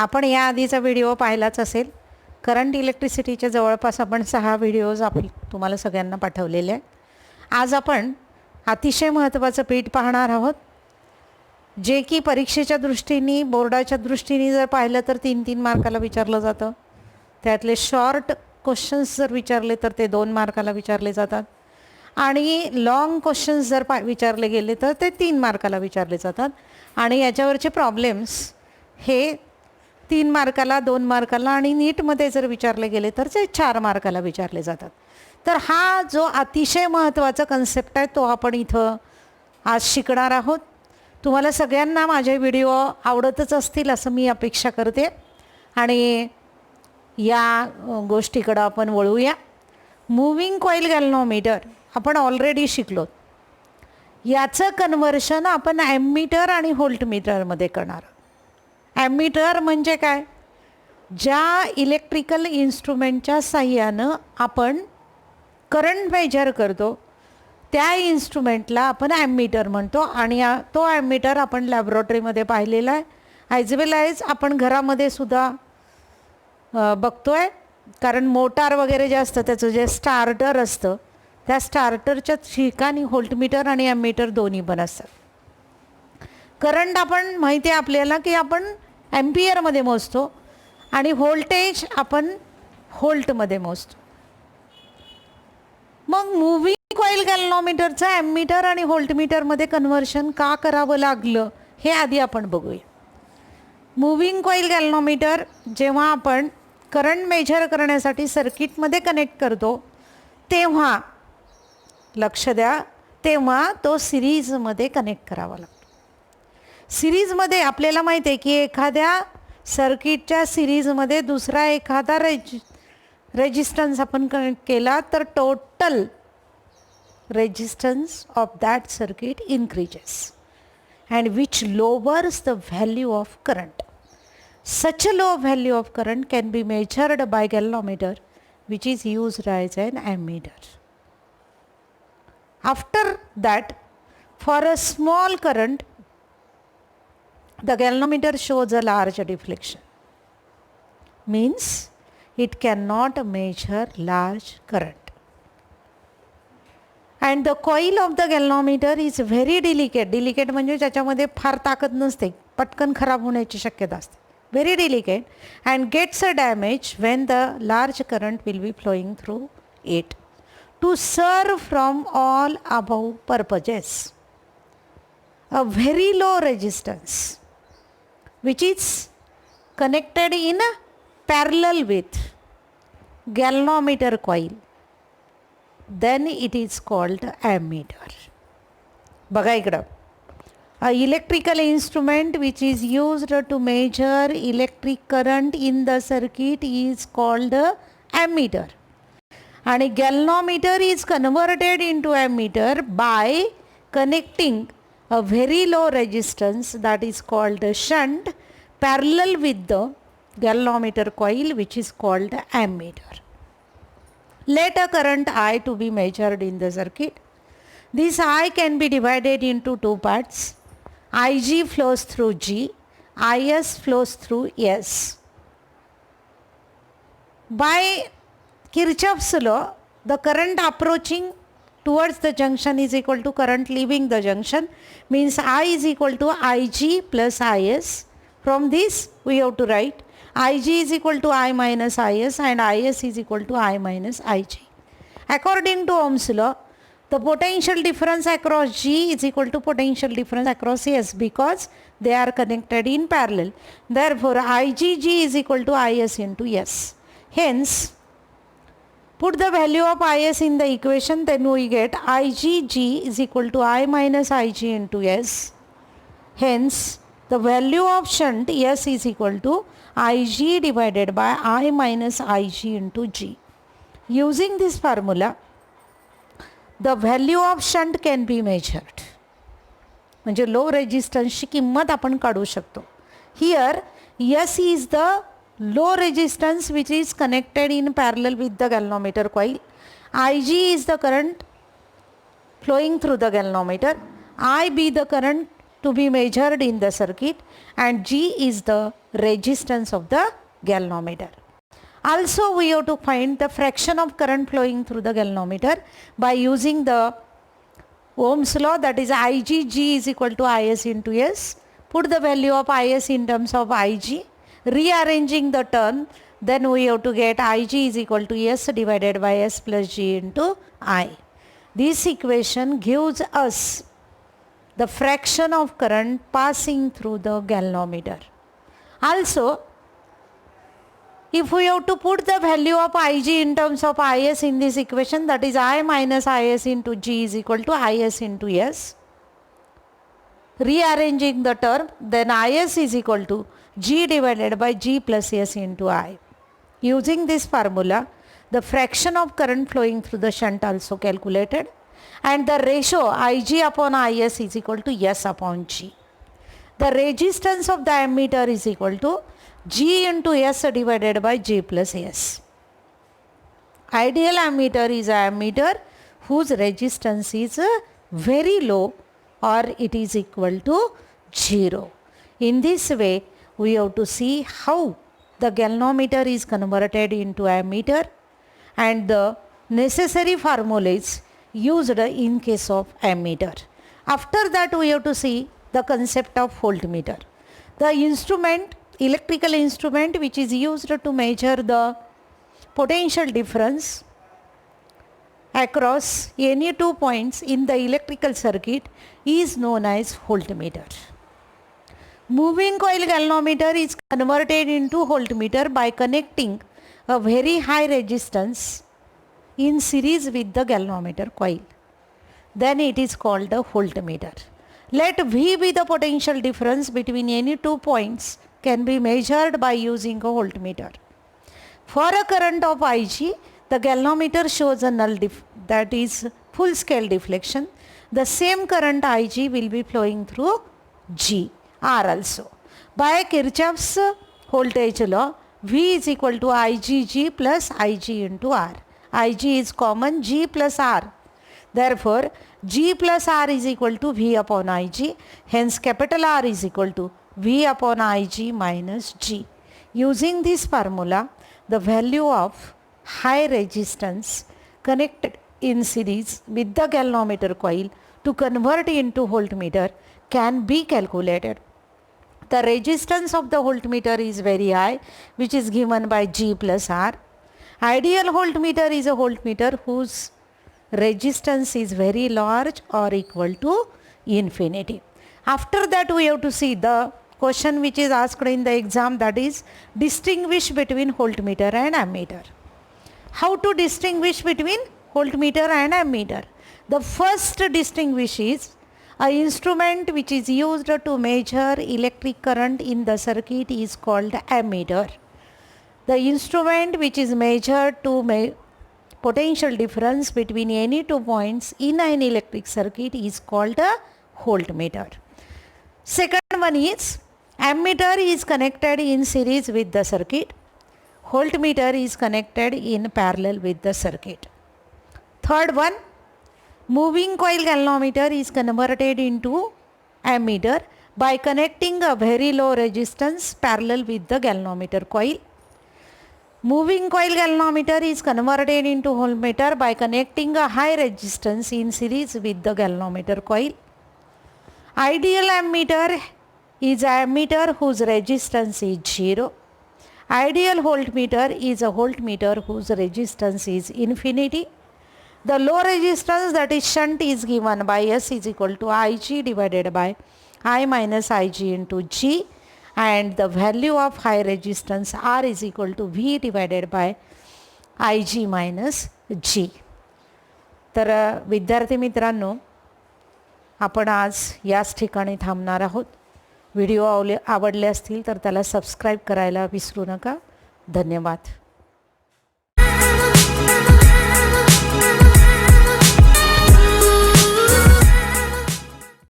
आपण या आधीचा व्हिडिओ पाहिलाच असेल. करंट इलेक्ट्रिसिटीच्या जवळपास आपण 6 व्हिडिओज तुम्हाला सगळ्यांना पाठवलेले आहे. आज आपण अतिशय महत्त्वाचं पीठ पाहणार आहोत, जे की परीक्षेच्या दृष्टीने बोर्डाच्या दृष्टीने जर पाहिलं तर 3-3 मार्काला विचारलं जातं. त्यातले शॉर्ट क्वेश्चन्स जर विचारले तर ते 2 मार्काला विचारले जातात आणि लॉंग क्वेश्चन्स जर विचारले गेले तर ते 3 मार्काला विचारले जातात. आणि याच्यावरचे प्रॉब्लेम्स हे 3 मार्काला, 2 मार्काला आणि नीटमध्ये जर विचारले गेले तर ते 4 मार्काला विचारले जातात. तर हा जो अतिशय महत्त्वाचा कन्सेप्ट आहे तो आपण इथं आज शिकणार आहोत. तुम्हाला सगळ्यांना माझे व्हिडिओ आवडतच असतील असं मी अपेक्षा करते आणि या गोष्टीकडं आपण वळूया. मूव्हिंग कॉईल गॅल्व्हनोमीटर आपण ऑलरेडी शिकलो. याचं कन्व्हर्शन आपण ॲमीटर आणि व्होल्टमीटरमध्ये करणार. ॲमीटर म्हणजे काय? ज्या इलेक्ट्रिकल इन्स्ट्रुमेंटच्या साहाय्यानं आपण करंट मेजर करतो त्या इन्स्ट्रुमेंटला आपण ॲमीटर म्हणतो आणि तो ॲमीटर आपण लॅबोरेटरीमध्ये पाहिलेला आहे, ॲज वेल ॲज आपण घरामध्ये सुद्धा बघतो आहे. कारण मोटार वगैरे जे असतं त्याचं जे स्टार्टर असतं त्या स्टार्टरच्या ठिकाणी व्होल्टमीटर आणि ॲमीटर दोन्ही पण असतात. करंट आपण माहिती आहे आपल्याला की आपण ॲम्पियरमध्ये मोजतो आणि व्होल्टेज आपण व्होल्टमध्ये मोजतो. मग मूव्हिंग कॉईल गॅल्व्हनोमीटरचं ॲमीटर आणि व्होल्टमीटरमध्ये कन्व्हर्शन का करावं लागलं हे आधी आपण बघूया. मूव्हिंग कॉईल गॅल्व्हनोमीटर जेव्हा आपण करंट मेजर करण्यासाठी सर्किटमध्ये कनेक्ट करतो तेव्हा लक्ष द्या, तेव्हा तो सिरीजमध्ये कनेक्ट करावा लागतो. सिरीजमध्ये आपल्याला माहिती आहे की एखाद्या सर्किटच्या सिरीजमध्ये दुसरा एखादा रेजिस्टन्स आपण कनेक्ट केला तर total resistance of that circuit increases and which louvers the value of current. Such a low value of current can be measured by galvanometer, which is used as an ammeter. After that, for a small current, the galvanometer shows a large deflection. Means it cannot measure large current. And the coil of the galvanometer is very delicate. Delicate म्हणजे ज्याच्यामध्ये फार ताकद नसते, पटकन खराब होण्याची शक्यता असते. Very delicate and gets a damage when the large current will be flowing through it. To serve from all above purposes, a very low resistance which is connected in a parallel with galvanometer coil, then it is called ammeter. बघा इकडं, a electrical instrument which is used to measure electric current in the circuit is called a ammeter. And galvanometer is converted into ammeter by connecting a very low resistance that is called a shunt parallel with the galvanometer coil, which is called ammeter. Let a current I to be measured in the circuit. This I can be divided into 2 parts. Ig flows through G, Is flows through S. By Kirchhoff's law, the current approaching towards the junction is equal to current leaving the junction, means I is equal to Ig plus Is. From this we have to write Ig is equal to I minus Is and Is is equal to I minus Ig. According to Ohm's law, the potential difference across G is equal to potential difference across S because they are connected in parallel. Therefore, IgG is equal to Is into S. Hence, put the value of Is in the equation, then we get IgG is equal to I minus Ig into S. Hence, the value of shunt S is equal to Ig divided by I minus Ig into G. Using this formula, the value of shunt can be measured. म्हणजे लो रेजिस्टन्सची किंमत आपण काढू शकतो. Here S is the low resistance which is connected in parallel with the galvanometer coil. Ig is the current flowing through the galvanometer. I be the current to be measured in the circuit and G is the resistance of the galvanometer. Also we have to find the fraction of current flowing through the galvanometer by using the Ohm's law, that is IgG is equal to Is into S. Put the value of Is in terms of Ig, rearranging the term, then we have to get Ig is equal to S divided by S plus G into I. This equation gives us the fraction of current passing through the galvanometer. Also, if we have to put the value of Ig in terms of Is in this equation, that is I minus Is into G is equal to Is into S. Rearranging the term, then Is is equal to G divided by G plus S into I. Using this formula, the fraction of current flowing through the shunt also calculated, and the ratio Ig upon Is is equal to S upon G. The resistance of the ammeter is equal to G into S divided by G plus S. Ideal ammeter is an ammeter whose resistance is very low or it is equal to 0. In this way, we have to see how the galvanometer is converted into ammeter and the necessary formulas used in case of ammeter. After that, we have to see the concept of voltmeter. The instrument, electrical instrument which is used to measure the potential difference across any 2 points in the electrical circuit is known as voltmeter. Moving coil galvanometer is converted into voltmeter by connecting a very high resistance in series with the galvanometer coil. Then it is called a voltmeter. Let V be the potential difference between any 2 points can be measured by using a voltmeter. For a current of Ig, the galvanometer shows a null that is full scale deflection. The same current Ig will be flowing through G, R also. By Kirchhoff's voltage law, V is equal to IgG plus Ig into R. Ig is common, G plus R. Therefore, G plus R is equal to V upon Ig. Hence, capital R is equal to V upon Ig minus G. Using this formula, the value of high resistance connected in series with the galvanometer coil to convert into voltmeter can be calculated. The resistance of the voltmeter is very high, which is given by G plus R. Ideal voltmeter is a voltmeter whose resistance is very large or equal to infinity. After that, we have to see the question which is asked in the exam, that is distinguish between voltmeter and ammeter. How to distinguish between voltmeter and ammeter? The first distinguish is an instrument which is used to measure electric current in the circuit is called ammeter. The instrument which is measured to potential difference between any 2 points in an electric circuit is called a voltmeter. Second one is ammeter is connected in series with the circuit. Voltmeter is connected in parallel with the circuit. Third one, moving coil galvanometer is converted into ammeter by connecting a very low resistance parallel with the galvanometer coil. Moving coil galvanometer is converted into voltmeter by connecting a high resistance in series with the galvanometer coil. Ideal ammeter is an ammeter whose resistance is 0. Ideal voltmeter is a voltmeter whose resistance is infinity. The low resistance, that is shunt, is given by S is equal to Ig divided by I minus Ig into G, and the value of high resistance R is equal to V divided by Ig minus G. तर विद्यार्थी मित्रांनो, आपण आज याच ठिकाणी थांबणार आहोत. Video आवडले असतील तर त्याला सबस्क्राईब करायला विसरू नका. धन्यवाद.